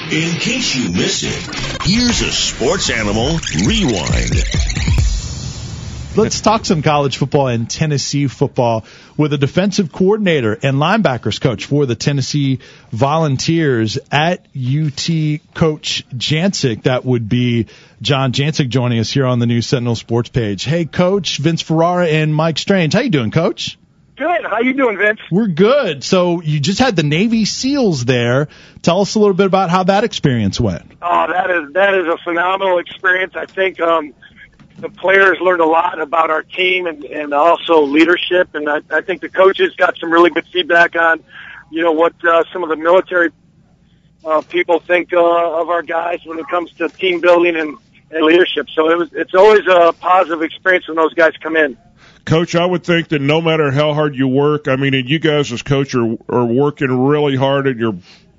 In case you missed it, here's a Sports Animal Rewind. Let's talk some college football and Tennessee football with a defensive coordinator and linebackers coach for the Tennessee Volunteers at UT, Coach Jancek. That would be John Jancek joining us here on the new Sentinel Sports page. Hey, Coach, Vince Ferrara and Mike Strange. How you doing, Coach? Good. How you doing, Vince? We're good. So you just had the Navy SEALs there. Tell us a little bit about how that experience went. Oh, that is a phenomenal experience. I think the players learned a lot about our team and also leadership, and I think the coaches got some really good feedback on, what some of the military people think of our guys when it comes to team building and leadership. So it's always a positive experience when those guys come in. Coach, I would think that no matter how hard you work, and you guys as coach are working really hard, and your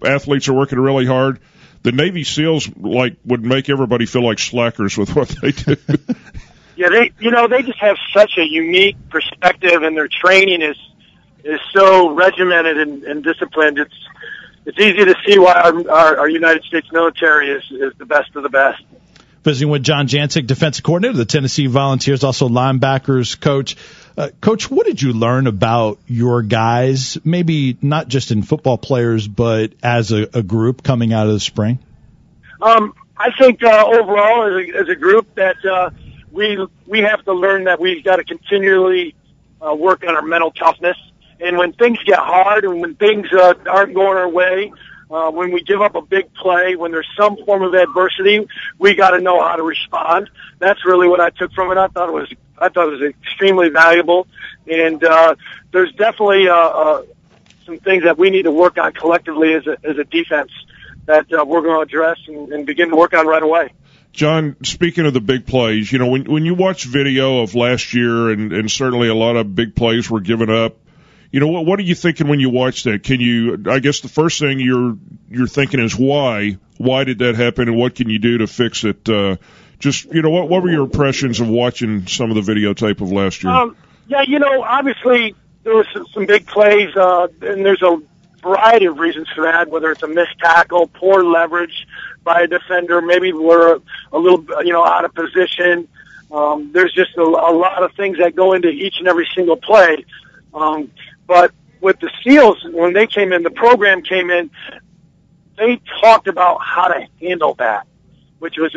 athletes are working really hard. The Navy SEALs would make everybody feel like slackers with what they do. Yeah, they just have such a unique perspective, and their training is so regimented and disciplined. It's easy to see why our United States military is the best of the best. Visiting with John Jancek, defensive coordinator of the Tennessee Volunteers, also linebackers coach. Coach, what did you learn about your guys, maybe not just in football players, but as a group coming out of the spring? I think overall as a group that we have to learn that we've got to continually work on our mental toughness. And when things get hard and when things aren't going our way, when we give up a big play, when there's some form of adversity, we got to know how to respond. That's really what I took from it. I thought it was extremely valuable, and there's definitely some things that we need to work on collectively as a defense that we're going to address and begin to work on right away. John, speaking of the big plays, when you watch video of last year, and certainly a lot of big plays were given up. What are you thinking when you watch that? I guess the first thing you're thinking is why? Why did that happen, and what can you do to fix it? What were your impressions of watching some of the videotape of last year? Obviously there was some big plays, and there's a variety of reasons for that, whether it's a missed tackle, poor leverage by a defender, maybe we're a little, out of position. There's just a lot of things that go into each and every single play. But with the SEALs, when they came in, the program came in, they talked about how to handle that, which was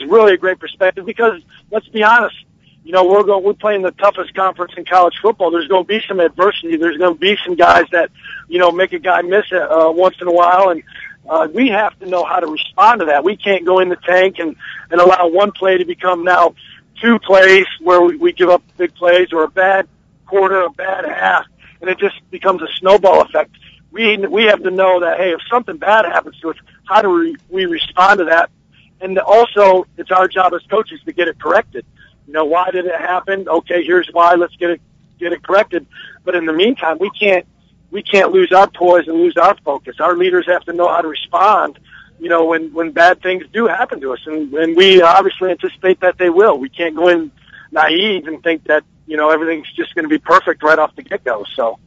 really a great perspective because let's be honest, we're playing the toughest conference in college football. There's going to be some adversity. There's going to be some guys that, make a guy miss it once in a while, and we have to know how to respond to that. We can't go in the tank and allow one play to become now two plays where we give up big plays or a bad quarter, a bad half, and it just becomes a snowball effect. We have to know that, hey, if something bad happens to us, how do we respond to that? And also, it's our job as coaches to get it corrected. Why did it happen? Okay, here's why. Let's get it corrected. But in the meantime, we can't lose our poise and lose our focus. Our leaders have to know how to respond, when bad things do happen to us, and we obviously anticipate that they will. We can't go in naive and think that everything's just going to be perfect right off the get-go. So,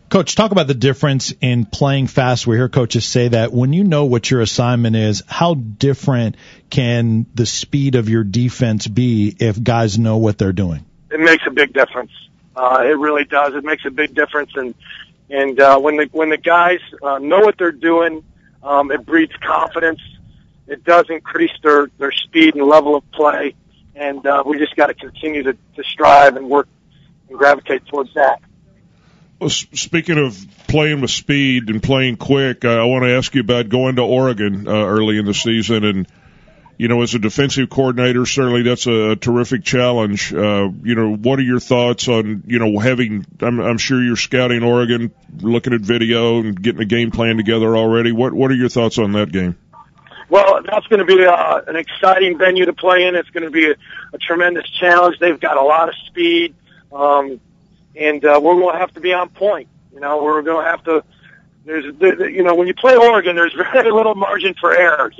Coach, talk about the difference in playing fast. We hear coaches say that when you know what your assignment is, how different can the speed of your defense be if guys know what they're doing? It makes a big difference. It really does. It makes a big difference. And when the guys know what they're doing, it breeds confidence. It does increase their speed and level of play. And we just got to continue to strive and work and gravitate towards that. Well, speaking of playing with speed and playing quick, I want to ask you about going to Oregon early in the season. And, as a defensive coordinator, certainly that's a terrific challenge. What are your thoughts on, I'm sure you're scouting Oregon, looking at video and getting a game plan together already. What are your thoughts on that game? Well, that's going to be an exciting venue to play in. It's going to be a tremendous challenge. They've got a lot of speed, and we're going to have to be on point. We're going to have to. When you play Oregon, there's very little margin for error.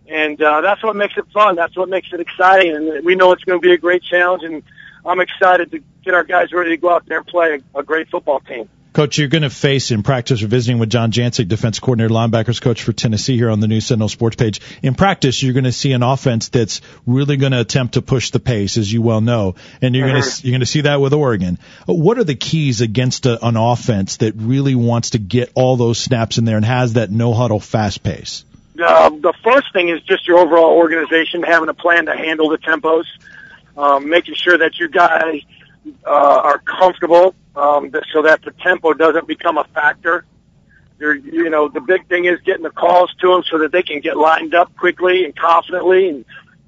And that's what makes it fun. That's what makes it exciting. And we know it's going to be a great challenge. And I'm excited to get our guys ready to go out there and play a great football team. Coach, you're going to face in practice, we're visiting with John Jancek, defense coordinator, linebackers coach for Tennessee here on the new Sentinel sports page. In practice, you're going to see an offense that's really going to attempt to push the pace, as you well know, and you're going to see that with Oregon. What are the keys against an offense that really wants to get all those snaps in there and has that no-huddle fast pace? The first thing is just your overall organization having a plan to handle the tempos, making sure that you guys are comfortable, so that the tempo doesn't become a factor. The big thing is getting the calls to them so that they can get lined up quickly and confidently and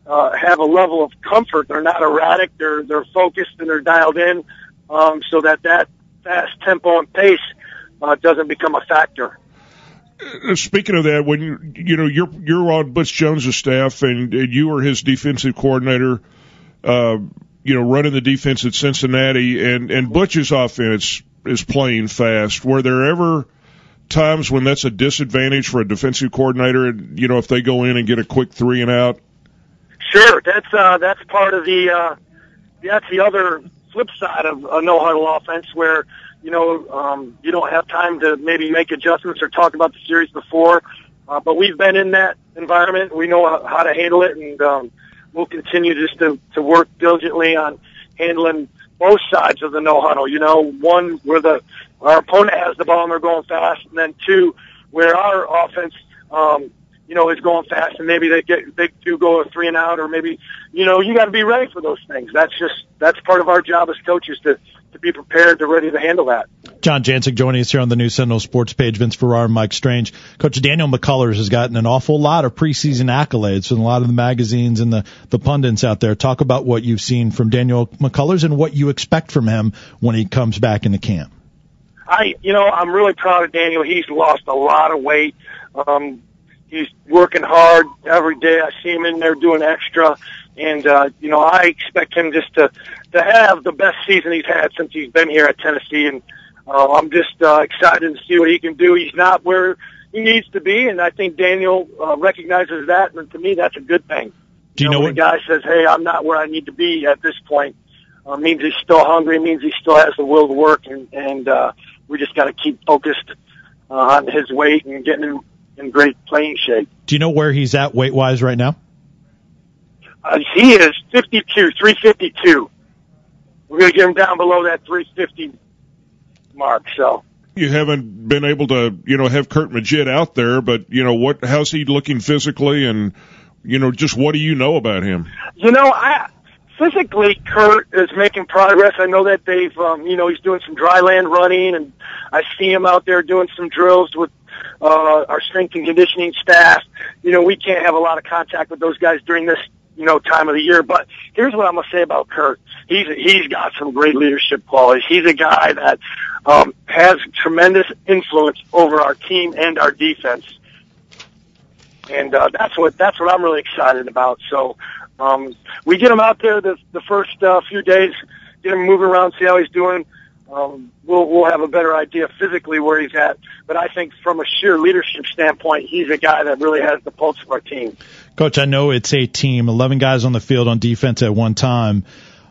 have a level of comfort. They're not erratic. They're focused and they're dialed in, so that fast tempo and pace doesn't become a factor. Speaking of that, when you're on Butch Jones' staff and you were his defensive coordinator, running the defense at Cincinnati, and Butch's offense is playing fast. Were there ever times when that's a disadvantage for a defensive coordinator, if they go in and get a quick 3 and out? Sure, that's part of that's the other flip side of a no-huddle offense where, you don't have time to maybe make adjustments or talk about the series before. But we've been in that environment. We know how to handle it, and we'll continue just to work diligently on handling both sides of the no-huddle. One, where our opponent has the ball and they're going fast, and then two, where our offense, is going fast, and maybe they do go a 3 and out, or maybe, you got to be ready for those things. That's part of our job as coaches to be prepared, to ready to handle that. John Jancek joining us here on the new Sentinel sports page. Vince Ferrara and Mike Strange. Coach Daniel McCullers has gotten an awful lot of preseason accolades from a lot of the magazines and the pundits out there. Talk about what you've seen from Daniel McCullers and what you expect from him when he comes back into camp. I'm really proud of Daniel. He's lost a lot of weight. He's working hard every day. I see him in there doing extra. And, I expect him just to have the best season he's had since he's been here at Tennessee. And I'm just excited to see what he can do. He's not where he needs to be, and I think Daniel recognizes that. And to me, that's a good thing. Do you know when a guy says, hey, I'm not where I need to be at this point, means he's still hungry, means he still has the will to work, and we just got to keep focused on his weight and getting him in great playing shape. Do you know where he's at weight-wise right now? He is 352. We're going to get him down below that 350 mark. So you haven't been able to, have Kurt Magid out there, but how's he looking physically, and just what do you know about him? Physically, Kurt is making progress. I know that they've, he's doing some dry land running, and I see him out there doing some drills with our strength and conditioning staff. We can't have a lot of contact with those guys during this time of the year. But here's what I'm going to say about Kurt. He's got some great leadership qualities. He's a guy that has tremendous influence over our team and our defense. And that's what I'm really excited about. So we get him out there the first few days, get him moving around, see how he's doing. We'll have a better idea physically where he's at. But I think from a sheer leadership standpoint, he's a guy that really has the pulse of our team. Coach, I know it's a team, 11 guys on the field on defense at one time.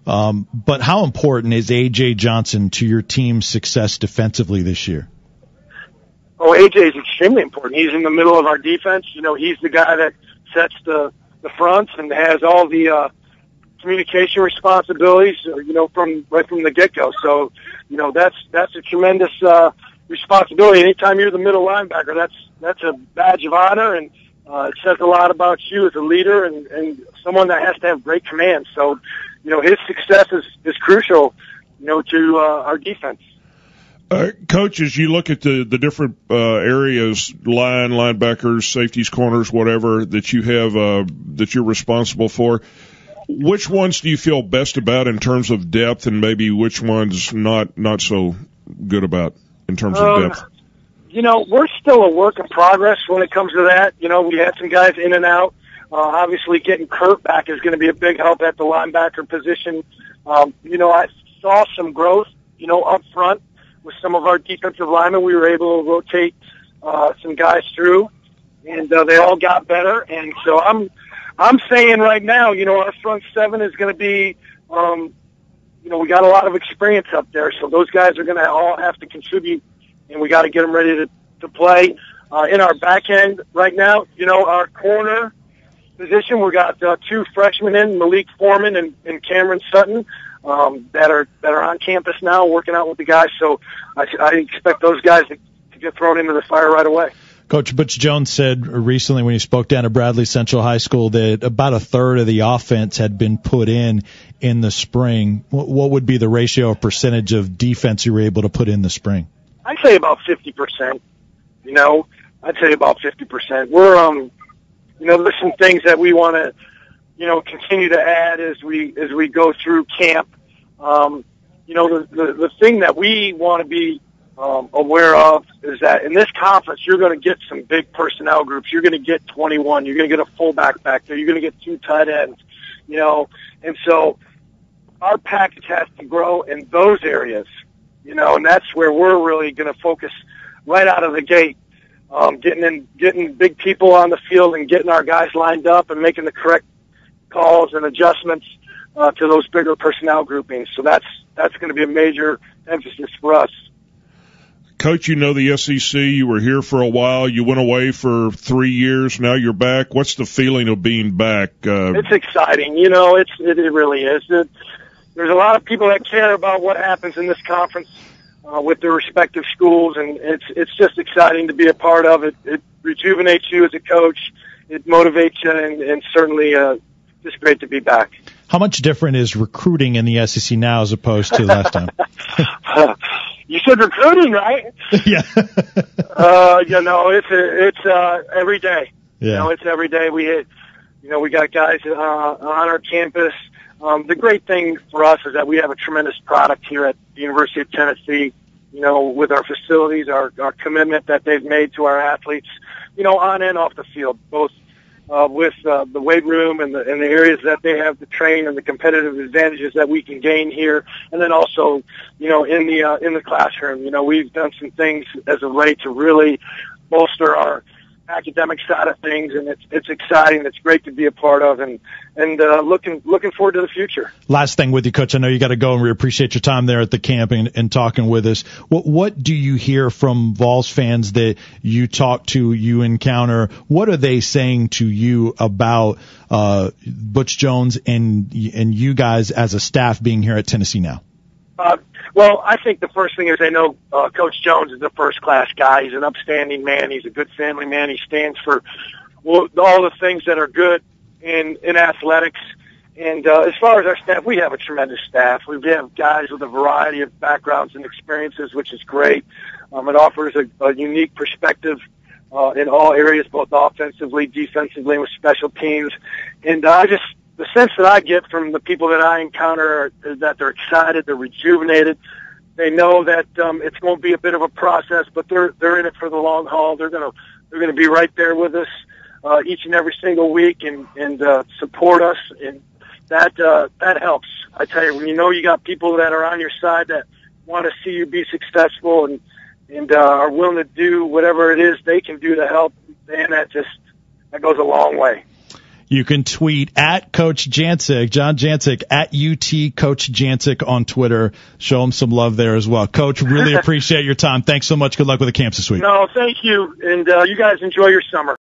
But how important is A.J. Johnson to your team's success defensively this year? Oh, A.J. is extremely important. He's in the middle of our defense. He's the guy that sets the fronts and has all the communication responsibilities, from the get-go. So, that's a tremendous responsibility. Anytime you're the middle linebacker, that's a badge of honor, and it says a lot about you as a leader and someone that has to have great command. So, his success is crucial, to our defense. Coach, as you look at the different areas, linebackers, safeties, corners, whatever that you have that you're responsible for, which ones do you feel best about in terms of depth, and maybe which ones not so good about in terms of depth? We're still a work in progress when it comes to that. We had some guys in and out. Obviously, getting Kurt back is going to be a big help at the linebacker position. I saw some growth, up front with some of our defensive linemen. We were able to rotate some guys through, and they all got better. And so I'm saying right now, our front seven is going to be, we got a lot of experience up there, so those guys are going to all have to contribute, and we got to get them ready to play. In our back end right now, our corner position, we got 2 freshmen in, Malik Foreman and Cameron Sutton, that are on campus now working out with the guys. So I expect those guys to get thrown into the fire right away. Coach Butch Jones said recently when he spoke down at Bradley Central High School that about a third of the offense had been put in the spring. What would be the ratio or percentage of defense you were able to put in the spring? I'd say about 50%. I'd say about 50%. We're, there's some things that we want to, continue to add as we go through camp. The thing that we want to be aware of is that in this conference, you're going to get some big personnel groups. You're going to get 21. You're going to get a fullback back there. You're going to get 2 tight ends, and so our package has to grow in those areas, and that's where we're really going to focus right out of the gate, getting big people on the field and getting our guys lined up and making the correct calls and adjustments to those bigger personnel groupings. So that's going to be a major emphasis for us. Coach, the SEC, you were here for a while. You went away for 3 years. Now you're back. What's the feeling of being back? It's exciting. It really is. There's a lot of people that care about what happens in this conference with their respective schools, and it's just exciting to be a part of it. It rejuvenates you as a coach. It motivates you, and certainly just great to be back. How much different is recruiting in the SEC now as opposed to last time? You said recruiting, right? Yeah. It's every day. Yeah. It's every day. We got guys on our campus. The great thing for us is that we have a tremendous product here at the University of Tennessee, with our facilities, our commitment that they've made to our athletes, on and off the field, both with the weight room and the areas that they have to train and the competitive advantages that we can gain here, and then also, in the classroom, we've done some things as of late to really bolster our academic side of things, and it's exciting. It's great to be a part of, and looking forward to the future. Last thing with you, Coach. I know you got to go, and we appreciate your time there at the camp and talking with us. What do you hear from Vols fans that you talk to, you encounter? What are they saying to you about Butch Jones and you guys as a staff being here at Tennessee now? Well, I think the first thing is they know Coach Jones is a first-class guy. He's an upstanding man. He's a good family man. He stands for all the things that are good in athletics. And as far as our staff, we have a tremendous staff. We have guys with a variety of backgrounds and experiences, which is great. It offers a unique perspective in all areas, both offensively, defensively, and with special teams. And the sense that I get from the people that I encounter is that they're excited, they're rejuvenated. They know that it's going to be a bit of a process, but they're in it for the long haul. They're going to be right there with us each and every single week and support us, and that helps. I tell you, when you got people that are on your side that want to see you be successful and are willing to do whatever it is they can do to help, man, that goes a long way. You can tweet at Coach Jancek, John Jancek, at UT Coach Jancek on Twitter. Show him some love there as well. Coach, really appreciate your time. Thanks so much. Good luck with the camps this week. No, thank you. And you guys enjoy your summer.